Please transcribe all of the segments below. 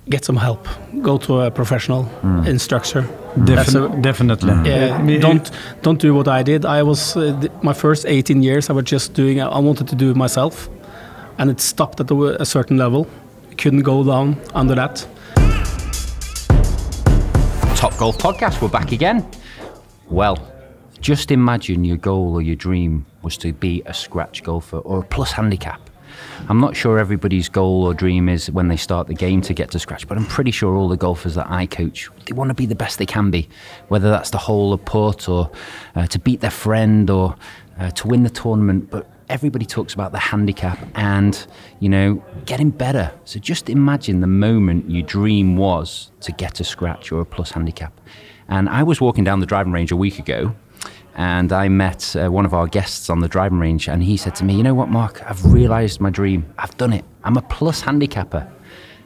get some help. Go to a professional instructor. Definitely. Don't do what I did. I was my first 18 years. I was just doing. I wanted to do it myself, and it stopped at a certain level. Couldn't go down under that. Top Golf Podcast. We're back again. Well, just imagine your goal or your dream was to be a scratch golfer or a plus handicap. I'm not sure everybody's goal or dream is when they start the game to get to scratch, but I'm pretty sure all the golfers that I coach, they want to be the best they can be, whether that's the hole or putt or to beat their friend or to win the tournament. But everybody talks about the handicap and, you know, getting better. So just imagine the moment your dream was to get a scratch or a plus handicap. And I was walking down the driving range a week ago, and I met one of our guests on the driving range, and he said to me, you know what, Mark, I've realised my dream. I've done it. I'm a plus handicapper.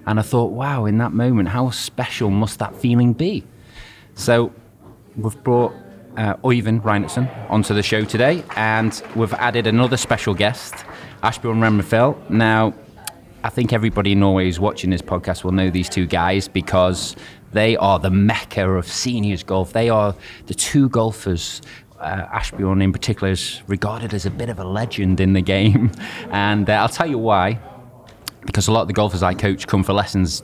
And I thought, wow, in that moment, how special must that feeling be? So we've brought Øyvind Reinertsen onto the show today, and we've added another special guest, Asbjørn Ramnefjell. Now, I think everybody in Norway who's watching this podcast will know these two guys because they are the mecca of seniors golf. They are the two golfers. Asbjørn in particular is regarded as a bit of a legend in the game, and I'll tell you why. Because a lot of the golfers I coach come for lessons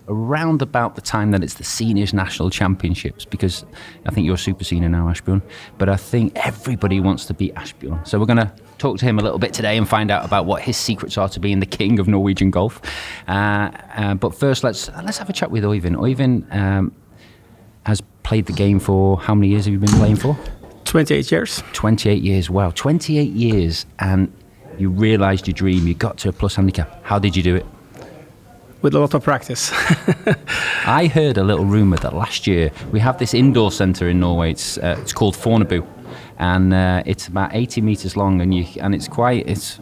around about the time that it's the seniors national championships, because I think you're a super senior now, Asbjørn, but I think everybody wants to beat Asbjørn. So we're going to talk to him a little bit today and find out about what his secrets are to being the king of Norwegian golf. But first, let's have a chat with Øyvind. Øyvind has played the game for, how many years have you been playing for? 28 years. 28 years, wow. 28 years, and you realised your dream, you got to a plus handicap. How did you do it? With a lot of practice. I heard a little rumour that last year, we have this indoor centre in Norway, it's called Fornebu, and it's about 80 metres long, and it's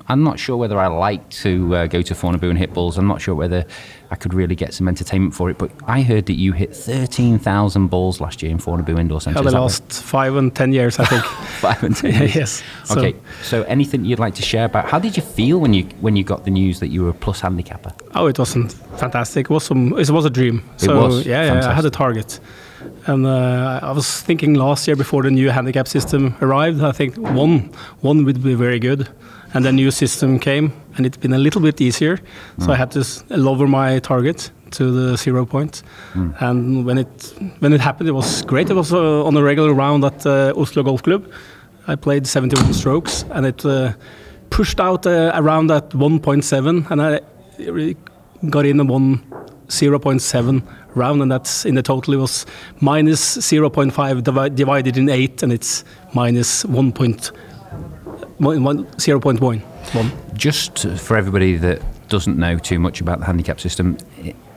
I'm not sure whether I like to go to Fornebu and hit balls. I'm not sure whether I could really get some entertainment for it, but I heard that you hit 13,000 balls last year in Fornebu Indoor Centre. The last 5 and 10 years, I think. 5 and 10 years. Yes. Okay, so anything you'd like to share about, how did you feel when you got the news that you were a plus handicapper? Oh, it wasn't fantastic. It was a dream. It was yeah, I had a target. And I was thinking last year before the new handicap system arrived, I think one would be very good. And the new system came, and it's been a little bit easier. So I had to lower my target to the 0 point. And when it happened, it was great. It was on a regular round at Oslo Golf Club. I played 71 strokes, and it pushed out around at 1.7, and I got in a 0.7 round, and that's in the total it was minus 0.5 divided in 8, and it's minus 0.1. Just for everybody that doesn't know too much about the handicap system,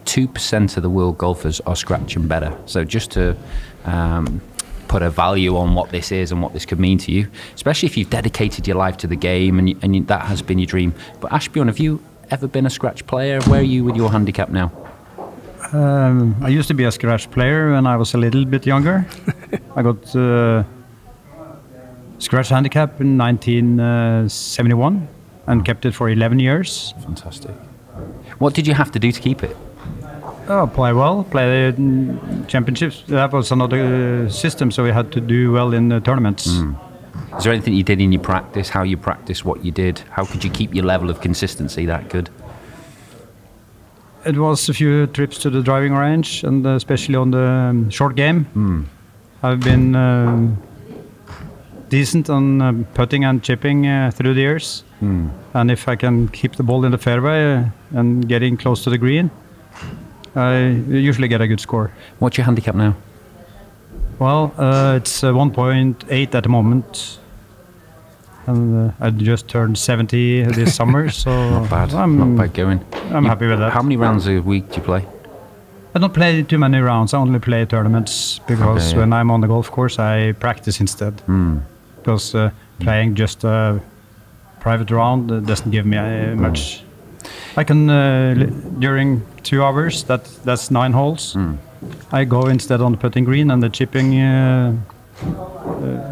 2% of the world golfers are scratch and better. So just to put a value on what this is and what this could mean to you, especially if you've dedicated your life to the game and that has been your dream. But Asbjørn, have you ever been a scratch player? Where are you with your handicap now? I used to be a scratch player when I was a little bit younger. I got scratch handicap in 1971 and kept it for 11 years. Fantastic. What did you have to do to keep it? Play well, play the championships. That was another system, so we had to do well in the tournaments. Is there anything you did in your practice, how you practice what you did? How could you keep your level of consistency that good? It was a few trips to the driving range, and especially on the short game. I've been decent on putting and chipping through the years. And if I can keep the ball in the fairway and getting close to the green, I usually get a good score. What's your handicap now? Well, it's 1.8 at the moment. And I just turned 70 this summer, so not bad going. I'm happy with that. How many rounds a week do you play? I don't play too many rounds. I only play tournaments because when I'm on the golf course, I practice instead. Because playing just a private round doesn't give me much. I can during 2 hours. That's 9 holes. I go instead on the putting green and the chipping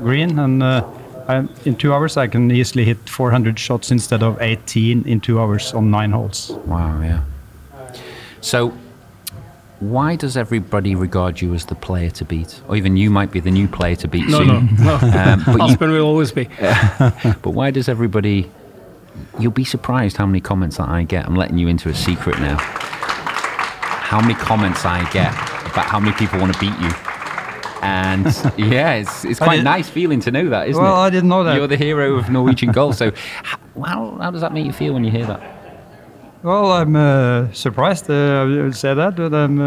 green, and in 2 hours I can easily hit 400 shots instead of 18 in 2 hours on 9 holes. Wow, yeah. So why does everybody regard you as the player to beat? Or even you might be the new player to beat No, soon. no. But Asbjørn will always be. But why does everybody... You'll be surprised how many comments that I get. I'm letting you into a secret now. How many comments I get about how many people want to beat you. And yeah, it's quite a nice feeling to know that, isn't it? Well, I didn't know that. You're the hero of Norwegian golf. So how does that make you feel when you hear that? Well, I'm surprised. I would say that, but I'm...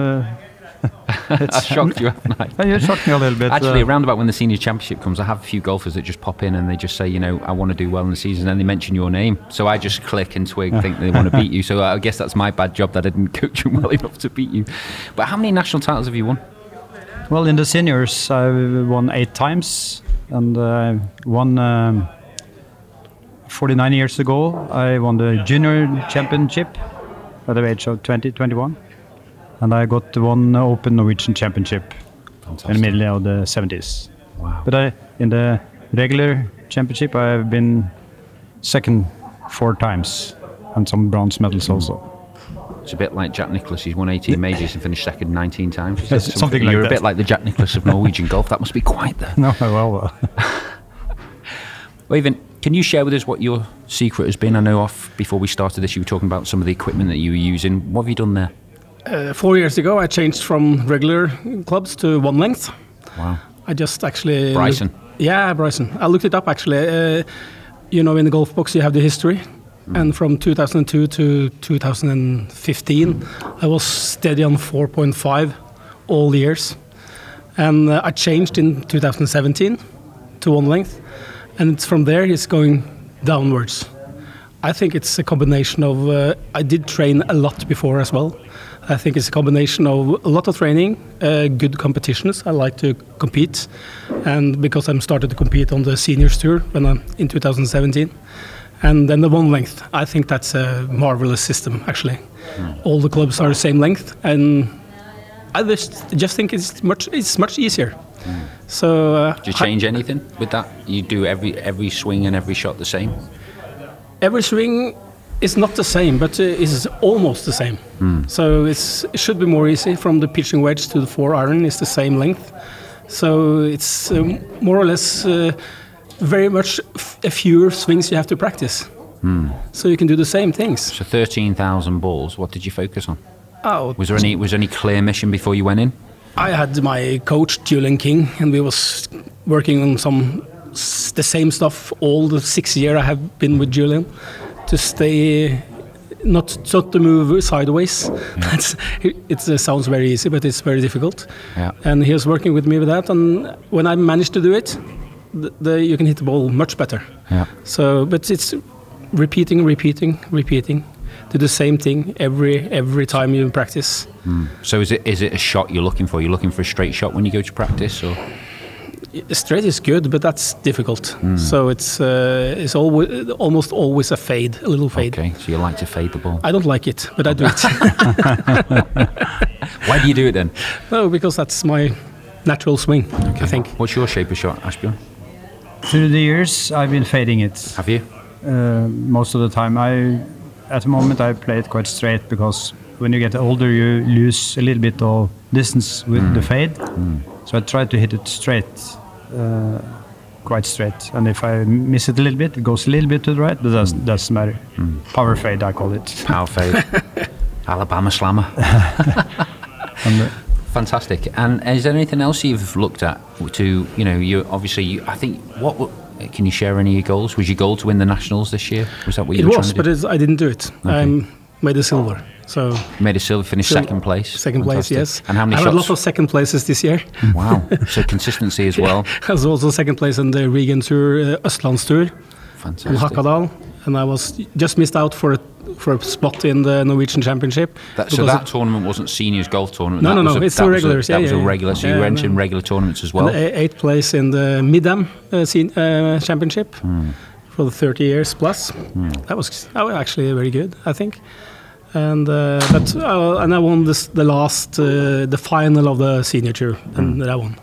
I shocked you, haven't I? You shocked me a little bit. Actually, around about when the senior championship comes, I have a few golfers that just pop in and they just say, you know, I want to do well in the season, and they mention your name. So I just click and twig, think they want to beat you. So I guess that's my bad job that I didn't coach them well enough to beat you. But how many national titles have you won? Well, in the seniors, I've won 8 times, and won 49 years ago. I won the junior championship at the age of 21. And I got one Open Norwegian Championship in the middle of the 70s. Wow. But in the regular championship, I've been second 4 times, and some bronze medals also. It's a bit like Jack Nicklaus. He's won 18 majors and finished second 19 times. Something like You're that. a bit like the Jack Nicklaus of Norwegian golf. That must be quite the... No, well. Øyvind, can you share with us what your secret has been? I know before we started this, you were talking about some of the equipment that you were using. What have you done there? 4 years ago, I changed from regular clubs to one length. Wow. I just actually... Bryson. Yeah, Bryson. I looked it up actually. You know, in the golf box you have the history. And from 2002 to 2015, I was steady on 4.5 all years. And I changed in 2017 to one length. And from there, it's going downwards. I think it's a combination of... I did train a lot before as well. I think it's a combination of a lot of training, good competitions. I like to compete. And because I started to compete on the seniors tour in 2017. And then the one length, I think that's a marvelous system, actually. All the clubs are the same length, and I just think it's much easier. So, do you change anything with that? You do every swing and every shot the same? Every swing is not the same, but is almost the same. So it should be more easy. From the pitching wedge to the 4-iron is the same length. So it's more or less... very much a fewer swings you have to practice. So you can do the same things. So 13,000 balls, what did you focus on? Oh, Was there any clear mission before you went in? I had my coach, Julian King, and we was working on the same stuff all the 6 years I have been with Julian, to stay, not to move sideways. It sounds very easy, but it's very difficult. Yeah. And he was working with me with that, and when I managed to do it, you can hit the ball much better. Yeah. So, but it's repeating, do the same thing every time you practice. So is it a shot you're looking for? You're looking for a straight shot when you go to practice, or? Straight is good, but that's difficult. So it's almost always a fade, a little fade. Okay, so you like to fade the ball. I don't like it, but I do it. Why do you do it then? No, because that's my natural swing, I think. What's your shape of shot, Asbjørn? Through the years, I've been fading it. Have you? Most of the time. At the moment, I play it quite straight, because when you get older, you lose a little bit of distance with the fade. So I try to hit it straight, quite straight. And if I miss it a little bit, it goes a little bit to the right, but that doesn't matter. Power fade, I call it. Power fade. Alabama slammer. Fantastic. And is there anything else you've looked at to, you know, I think, can you share any of your goals? Was your goal to win the Nationals this year? Was that what you were trying to do? It was, but I didn't do it. Okay. I made a silver. So you made a silver, finished second place? Second place, Fantastic. yes. And how many I shots? had a lot of second places this year. Wow. So consistency as well. I was also second place in the Regan Tour, Østlandstour, in Fantastic. Hakadal. And I was just missed out for a spot in the Norwegian Championship. So that tournament wasn't seniors golf tournament? No, it's the regulars. That was a regular, so you were entering regular tournaments as well? And 8th place in the Midam Championship for the 30 years plus. That was actually very good, I think. And I won the final of the senior tour, and that won.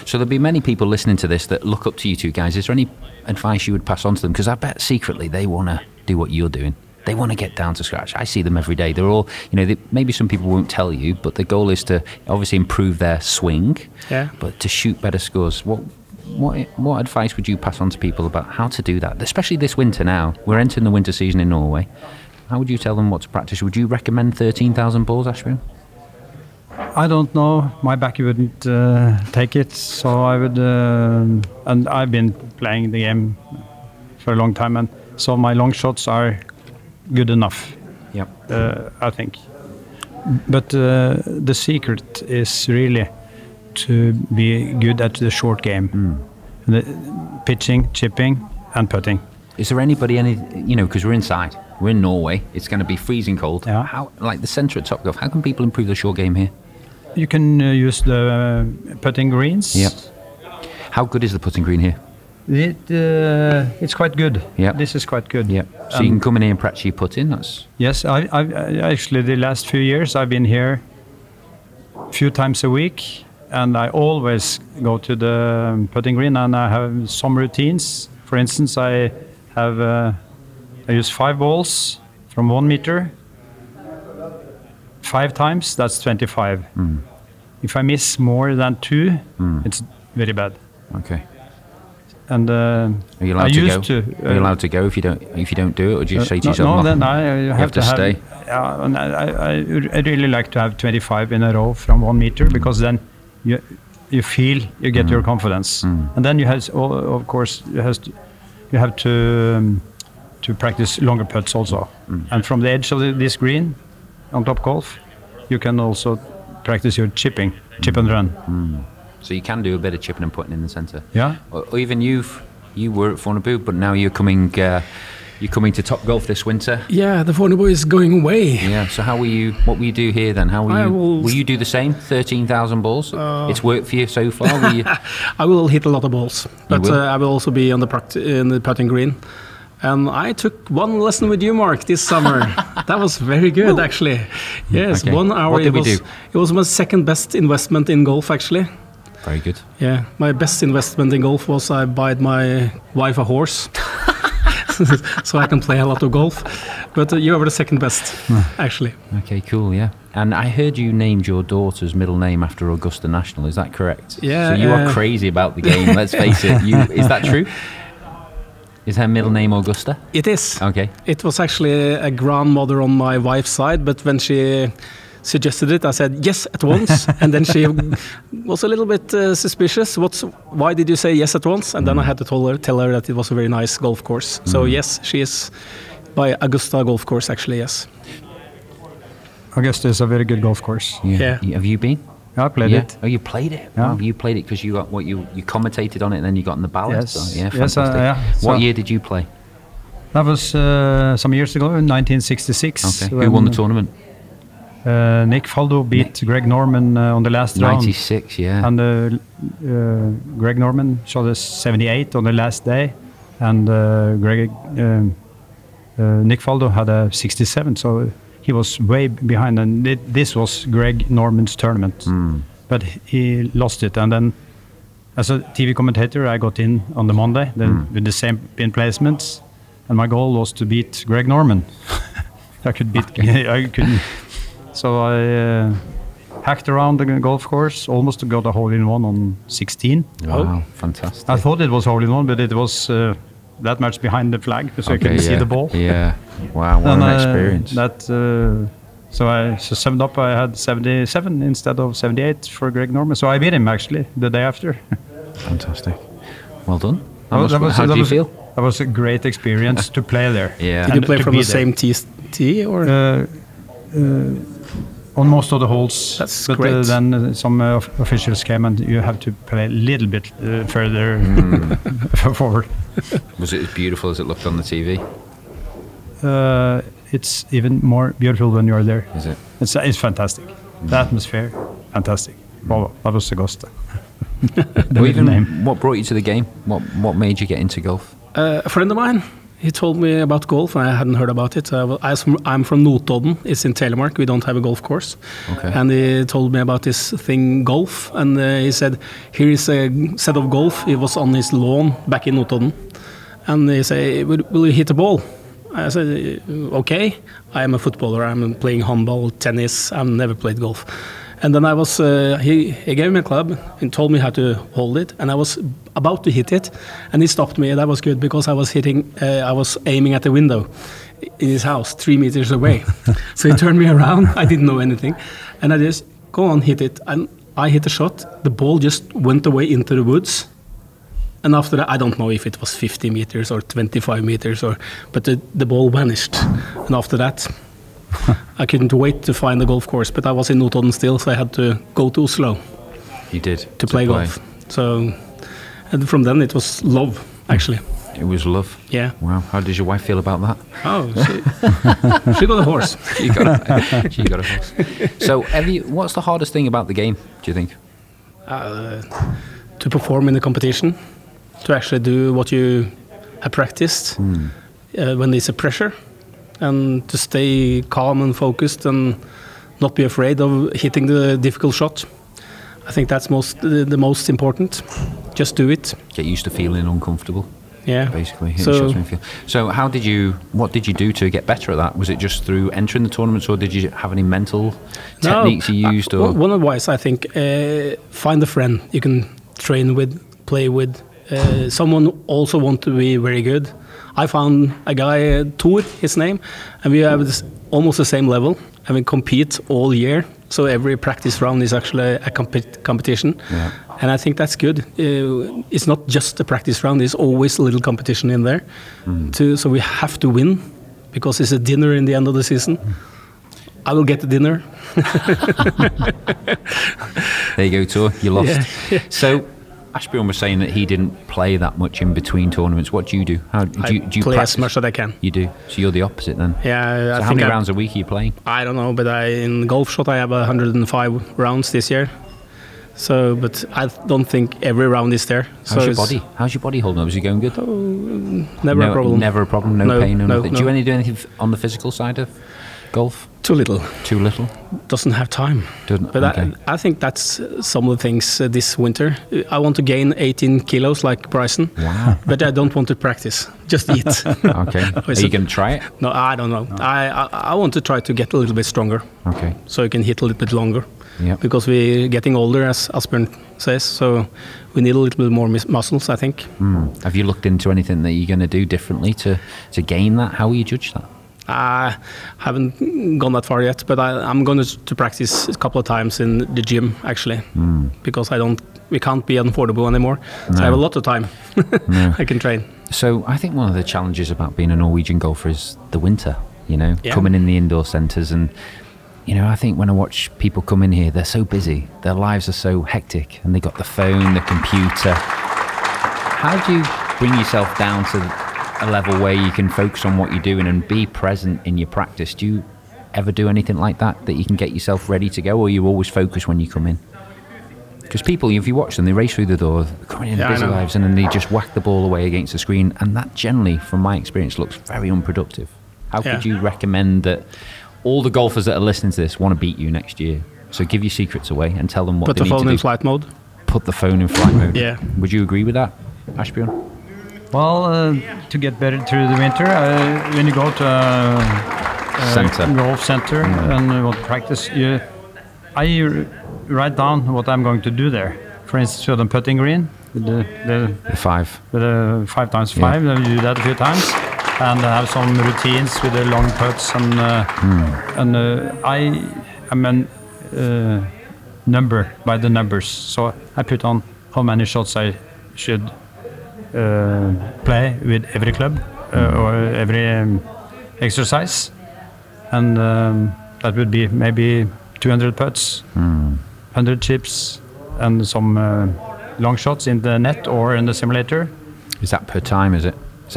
So there'll be many people listening to this that look up to you two guys. Is there any advice you would pass on to them? Because I bet secretly they want to do what you're doing. They want to get down to scratch. I see them every day. They're all, maybe some people won't tell you, but the goal is to obviously improve their swing, but to shoot better scores. What advice would you pass on to people about how to do that? Especially this winter now. We're entering the winter season in Norway. How would you tell them what to practice? Would you recommend 13,000 balls, Asbjørn? I don't know. My backer wouldn't take it, so I would. And I've been playing the game for a long time, and so my long shots are good enough. Yep. I think. But the secret is really to be good at the short game, the pitching, chipping, and putting. Is there anybody, because we're inside, we're in Norway, it's going to be freezing cold. Yeah. How, like the centre at Toppgolf, how can people improve the short game here? You can use the putting greens. Yep. How good is the putting green here? It's quite good. Yep. This is quite good. Yep. So you can come in here and practice your putting. That's yes. I actually the last few years I've been here a few times a week, and I always go to the putting green, and I have some routines. For instance, I use 5 balls from 1 meter. 5 times, that's 25. If I miss more than 2, it's very bad. okay. And Are you allowed to go? Are you allowed to go if you don't do it, or do you say to yourself, no, then I have to stay? Yeah, and I really like to have 25 in a row from 1 meter, because then you feel you get your confidence, and then you have, of course, you have to practice longer putts also, and from the edge of this green on Toppgolf, you can also practice your chip and run. So you can do a bit of chipping and putting in the centre. Yeah. Or even you were at Fornebu, but now you're coming to Toppgolf this winter. Yeah, the Fornebu is going away. Yeah. So what will you do here then? Will you do the same? 13,000 balls. It's worked for you so far. Will you? I will hit a lot of balls, but I will also be on in the putting green. And I took 1 lesson with you, Mark, this summer. That was very good, actually. Yes, okay. 1 hour. What did we do? It was my second best investment in golf, actually. Very good. Yeah, my best investment in golf was I bought my wife a horse, so I can play a lot of golf. But you were the second best, actually. Okay, cool, yeah. And I heard you named your daughter's middle name after Augusta National. Is that correct? Yeah. So you are crazy about the game. Let's face it. Is that true? Is her middle name Augusta? It is. Okay. It was actually a grandmother on my wife's side, but when she suggested it, I said yes at once, and then she was a little bit suspicious. Why did you say yes at once? And then I had to tell her that it was a very nice golf course. So yes, she is by Augusta Golf Course, actually. Yes. Augusta is a very good golf course. Yeah. Have you been? I played it. Oh, you played it? Yeah. Wow, you played it because you commentated on it, and then you got in the ballot. Yes. So, yeah, Yes, fantastic. What year did you play? That was some years ago, in 1966. Okay. Who won the tournament? Nick Faldo beat Greg Norman on the last round. 96, yeah. And Greg Norman shot a 78 on the last day, and Nick Faldo had a 67, so he was way behind, and this was Greg Norman's tournament. But he lost it, and then as a TV commentator I got in on the Monday with the same pin placements, and my goal was to beat Greg Norman. I couldn't. So I hacked around the golf course, almost got a hole-in-one on 16. Wow, fantastic. I thought it was hole-in-one, but it was that much behind the flag, so I couldn't see the ball. Yeah, wow, what an experience. So I summed up, I had 77 instead of 78 for Greg Norman. So I beat him, actually, the day after. Fantastic. Well done. How do you feel? That was a great experience to play there. Yeah. Did you play from the same tee or? On most of the holes. That's but great. Then some officials came, and you have to play a little bit further forward. Was it as beautiful as it looked on the TV? It's even more beautiful when you're there. Is it? It's fantastic. The atmosphere, fantastic. Wow, that was Augusta. What brought you to the game? What made you get into golf? A friend of mine, he told me about golf, and I hadn't heard about it. I'm from Notodden. It's in Telemark. We don't have a golf course. Okay. And he told me about this thing, golf, and he said, here is a set of golf. It was on his lawn back in Notodden. And he said, will you hit a ball? I said, okay, I am a footballer. I'm playing handball, tennis. I've never played golf. And then I was, he gave me a club and told me how to hold it. And I was about to hit it. And he stopped me. And that was good because I was aiming at the window in his house, 3 meters away. So he turned me around. I didn't know anything. And I just, go on, hit it. And I hit a shot. The ball just went away into the woods. And after that, I don't know if it was 50 meters or 25 meters, but the ball vanished. And after that, I couldn't wait to find the golf course, but I was in Notodden still, so I had to go to Oslo. You did? To play golf. So, and from then it was love, actually. It was love? Yeah. Wow. How did your wife feel about that? Oh, she got a horse. She got a horse. So, what's the hardest thing about the game, do you think? To perform in the competition, to actually do what you have practiced when there's a pressure. And to stay calm and focused and not be afraid of hitting the difficult shot. I think that's the most important. Just do it. Get used to feeling uncomfortable. Yeah. Basically. So what did you do to get better at that? Was it just through entering the tournaments, or did you have any mental techniques you used? Or? One advice, I think, find a friend you can train with, play with. Someone also want to be very good. I found a guy, Tor, his name, and we have almost the same level, and we compete all year. So every practice round is actually a competition, and I think that's good. It's not just a practice round; there's always a little competition in there. So we have to win, because it's a dinner in the end of the season. I will get the dinner. There you go, Tor. You lost. Yeah. So. Asbjørn was saying that he didn't play that much in between tournaments. What do you do? Do you play practice? As much as I can. You do? So you're the opposite then? Yeah. So how many rounds a week are you playing? I don't know, but in golf shot I have 105 rounds this year. So, but I don't think every round is there. How's your body? How's your body holding up? Is it going good? Never a problem. Never a problem? No pain? No nothing? No. Do you do anything on the physical side of golf? Too little. Too little? Doesn't have time. But okay. I think that's some of the things this winter. I want to gain 18 kilos like Bryson. Wow. But I don't want to practice. Just eat. Okay. Are you going to try it? No, I don't know. No. I want to try to get a little bit stronger. Okay. So you can hit a little bit longer. Yeah. Because we're getting older, as Asbjørn says. So we need a little bit more muscles, I think. Have you looked into anything that you're going to do differently to gain that? How will you judge that? I haven't gone that far yet, but I'm going to practice a couple of times in the gym, actually, because we can't be unaffordable anymore. So I have a lot of time. I can train. So I think one of the challenges about being a Norwegian golfer is the winter, coming in the indoor centres. And, I think when I watch people come in here, they're so busy. Their lives are so hectic, and they got the phone, the computer. How do you bring yourself down to a level where you can focus on what you're doing and be present in your practice? Do you ever do anything like that you can get yourself ready to go, or you always focus when you come in? Because people, if you watch them, they race through the door, coming in busy lives, and then they just whack the ball away against the screen, and that generally, from my experience, looks very unproductive. How could you recommend that all the golfers that are listening to this want to beat you next year? So give your secrets away and tell them what they need to do. Put the phone in flight mode. Put the phone in flight mode. Yeah. Would you agree with that, Asbjørn? Well, to get better through the winter, when you go to a golf center and want to practice, I write down what I'm going to do there. For instance, with the putting green, with the 5. With the 5x5, then you do that a few times, and have some routines with the long putts, and I am number by the numbers, so I put on how many shots I should play with every club or every exercise, and that would be maybe 200 putts, 100 chips, and some long shots in the net or in the simulator. Is that per time? Is that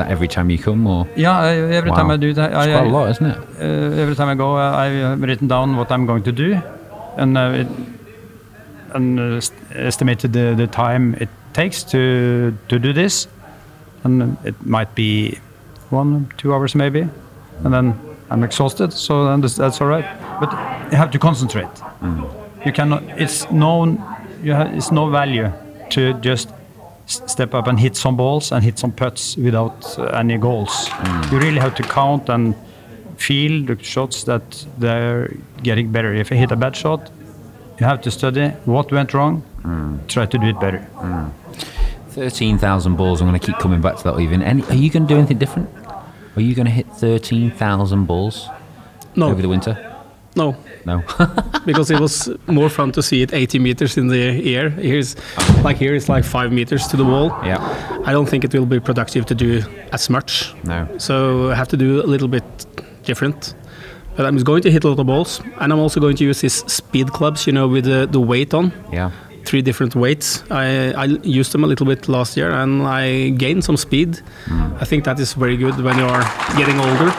every time you come, or? Yeah, every time I do that. It's quite a lot, isn't it? Every time I go, I've written down what I'm going to do, and estimated the time it takes to do this, and it might be 1-2 hours maybe, and then I'm exhausted, so then that's all right. But you have to concentrate. You cannot. It's no value to just step up and hit some balls and hit some putts without any goals. You really have to count and feel the shots that they're getting better. If you hit a bad shot, you have to study what went wrong, try to do it better. 13,000 balls, I'm going to keep coming back to that, Øyvind. Are you going to do anything different? Are you going to hit 13,000 balls over the winter? No. No. Because it was more fun to see it 80 meters in the air. Here it's like 5 meters to the wall. Yeah. I don't think it will be productive to do as much. No. So I have to do a little bit different. But I'm going to hit a lot of balls, and I'm also going to use these speed clubs, with the weight on. Yeah. 3 different weights. I used them a little bit last year, and I gained some speed. I think that is very good when you are getting older.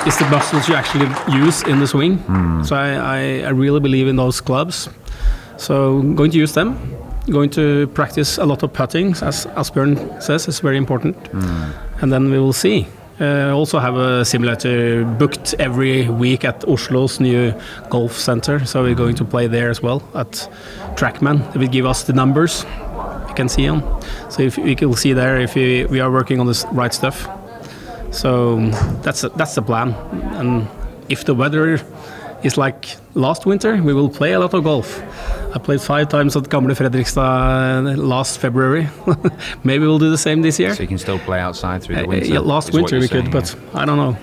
It's the muscles you actually use in the swing. So I really believe in those clubs. So I'm going to use them. Going to practice a lot of putting, as Asbjørn says, is very important. And then we will see. Also have a simulator booked every week at Oslo's new golf center, so we're going to play there as well at Trackman. It will give us the numbers you can see on. So if we can see there if we are working on the right stuff. So that's the plan. And if the weather is like last winter, we will play a lot of golf. I played 5 times at Gamle Fredrikstad last February. Maybe we'll do the same this year. So you can still play outside through the winter? Last winter we could, but I don't know.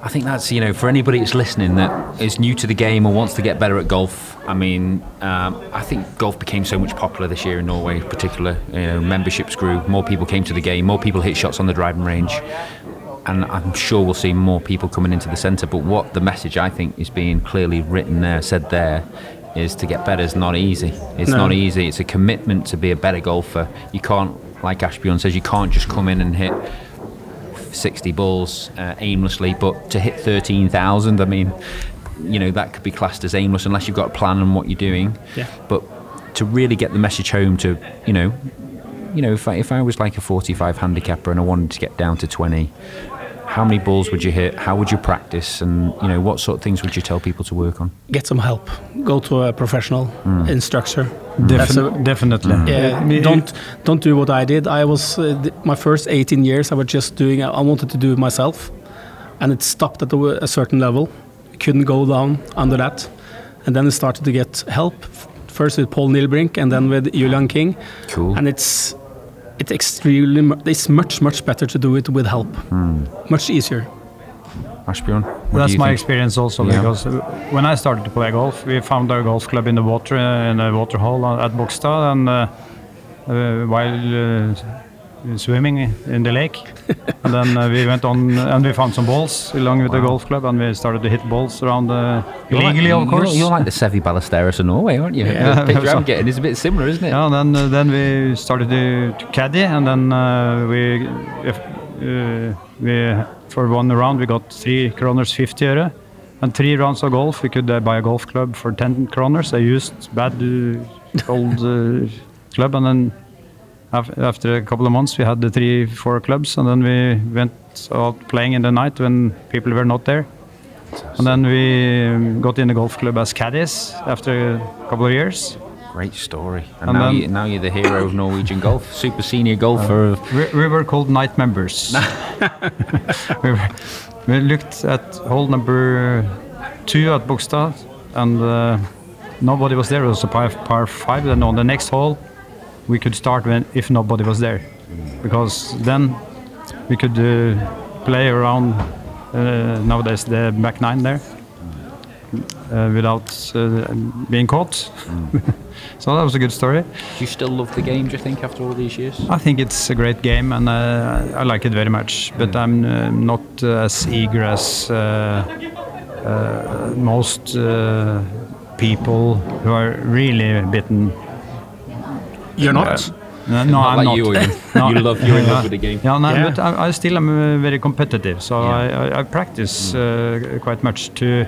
I think that's, for anybody that's listening that is new to the game or wants to get better at golf, I mean, I think golf became so much popular this year in Norway in particular. Memberships grew, more people came to the game, more people hit shots on the driving range. And I'm sure we'll see more people coming into the centre. But what the message I think is being clearly written there, said there, is to get better is not easy. It's not easy. It's a commitment to be a better golfer. You can't, like Asbjørn says, you can't just come in and hit 60 balls aimlessly. But to hit 13,000, I mean, that could be classed as aimless unless you've got a plan on what you're doing. Yeah. But to really get the message home to, if I was like a 45 handicapper and I wanted to get down to 20, how many balls would you hit? How would you practice? And what sort of things would you tell people to work on? Get some help. Go to a professional instructor. Definitely. Yeah. Don't do what I did. I was my first 18 years. I was just doing. I wanted to do it myself, and it stopped at a certain level. Couldn't go down under that, and then I started to get help. First with Paul Nilbrink, and then with Julian King. Cool. And it's much better to do it with help. Much easier. Asbjørn, that's my experience also, because when I started to play golf, we found our golf club in the water, in a water hole at Bogstad, and while swimming in the lake, and then we went on and we found some balls along with the golf club, and we started to hit balls around illegally, of course. You're like the Sevi Ballesteros of Norway, aren't you? Yeah, the picture I'm getting is a bit similar, isn't it? Yeah, and then we started to caddy, and then we for one round we got 3 kroners 50 øre, and 3 rounds of golf we could buy a golf club for 10 kroners. I used bad old club, and then after a couple of months we had the 3-4 clubs, and then we went out playing in the night when people were not there. And then we got in the golf club as caddies after a couple of years. Great story. And now you're the hero of Norwegian golf, super senior golfer. We were called night members. we looked at hole number 2 at Bogstad, and nobody was there. It was a par 5. Then on the next hole we could start if nobody was there, because then we could play around nowadays the back 9 there without being caught. So that was a good story. Do you still love the game, do you think, after all these years? I think it's a great game, and I like it very much, but I'm not as eager as most people who are really bitten. You're not? No, not I'm like not. You're in love with the game. Yeah, no, but I still am very competitive, so I practice quite much to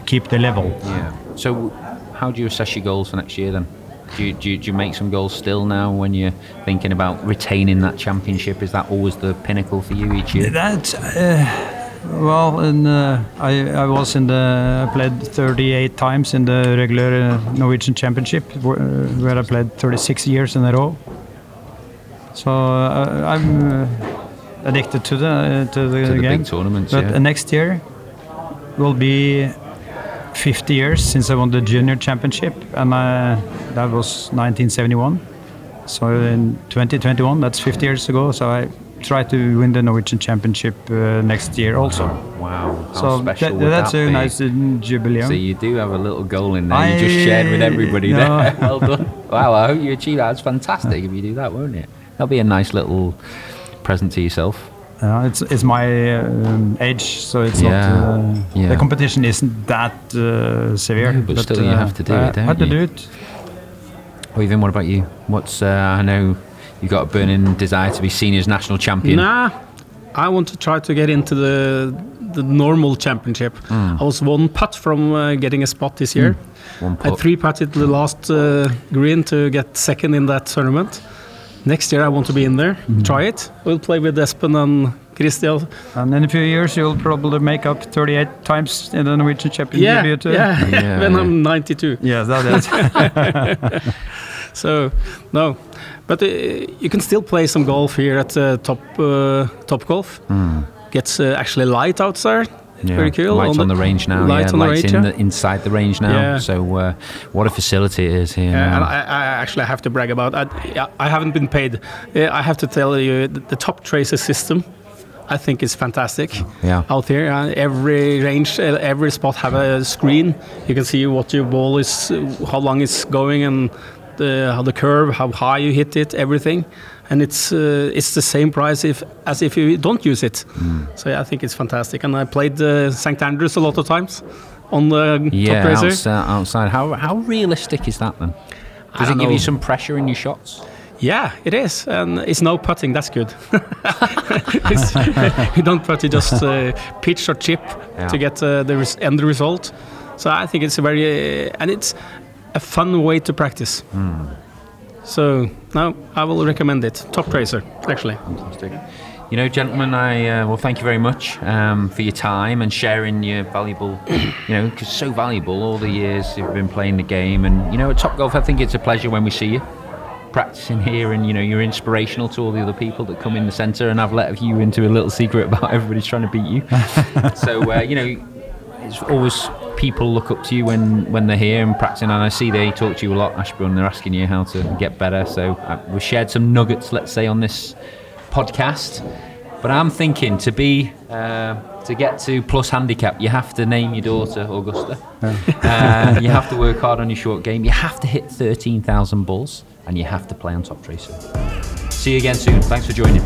keep the level. Yeah. So how do you assess your goals for next year then? Do you make some goals still now when you're thinking about retaining that championship? Is that always the pinnacle for you each year? Well, I was I played 38 times in the regular Norwegian Championship, where I played 36 years in a row. So I'm addicted to the game. Big tournaments. But next year will be 50 years since I won the Junior Championship, and that was 1971. So in 2021, that's 50 years ago. So I try to win the Norwegian Championship next year also. Wow, how so special that's would a that nice jubilee. So you do have a little goal in there. You just shared with everybody there. Well done. Wow, I hope you achieve that. It's fantastic if you do that, won't it? That'll be a nice little present to yourself. It's my age, so it's not. The competition isn't that severe. No, but still, you have to do it, don't you? I have to do it. Øyvind, what about you? What's I know you've got a burning desire to be seen as national champion. Nah, I want to try to get into the normal championship. I was one putt from getting a spot this year. One putt. I 3-putted the last green to get second in that tournament. Next year I want to be in there, try it. We'll play with Espen and Christian. And in a few years you'll probably make up 38 times in the Norwegian Championship. Yeah, when I'm 92. Yes, that is. So, no. But you can still play some golf here at Toppgolf. Gets actually light outside. Very cool. Lights on the range now. Lights on the range, inside the range now. Yeah. So what a facility it is here. And I actually have to brag about. I haven't been paid. I have to tell you, the Toptracer system, I think is fantastic. Out here, every range, every spot have a screen. You can see what your ball is, how long it's going, and how the curve, how high you hit it, everything. And it's the same price as if you don't use it. So yeah, I think it's fantastic. And I played St. Andrews a lot of times on the Toptracer. Outside. How realistic is that then? Does it give you some pressure in your shots? Yeah, it is. And it's no putting, that's good. You don't putt, you just pitch or chip to get the end result. So I think it's and it's a fun way to practice. So, no, I will recommend it. Toptracer, actually. Fantastic. You know, gentlemen, thank you very much for your time and sharing your valuable, because so valuable all the years you've been playing the game. And, at Toppgolf, I think it's a pleasure when we see you practicing here, and, you're inspirational to all the other people that come in the centre, and I've let you into a little secret about everybody's trying to beat you. So, it's always people look up to you when they're here and practicing, and I see they talk to you a lot, Asbjørn. They're asking you how to get better. So we've shared some nuggets, let's say, on this podcast. But I'm thinking to get to plus handicap, you have to name your daughter Augusta. You have to work hard on your short game. You have to hit 13,000 balls, and you have to play on Toptracer. See you again soon. Thanks for joining.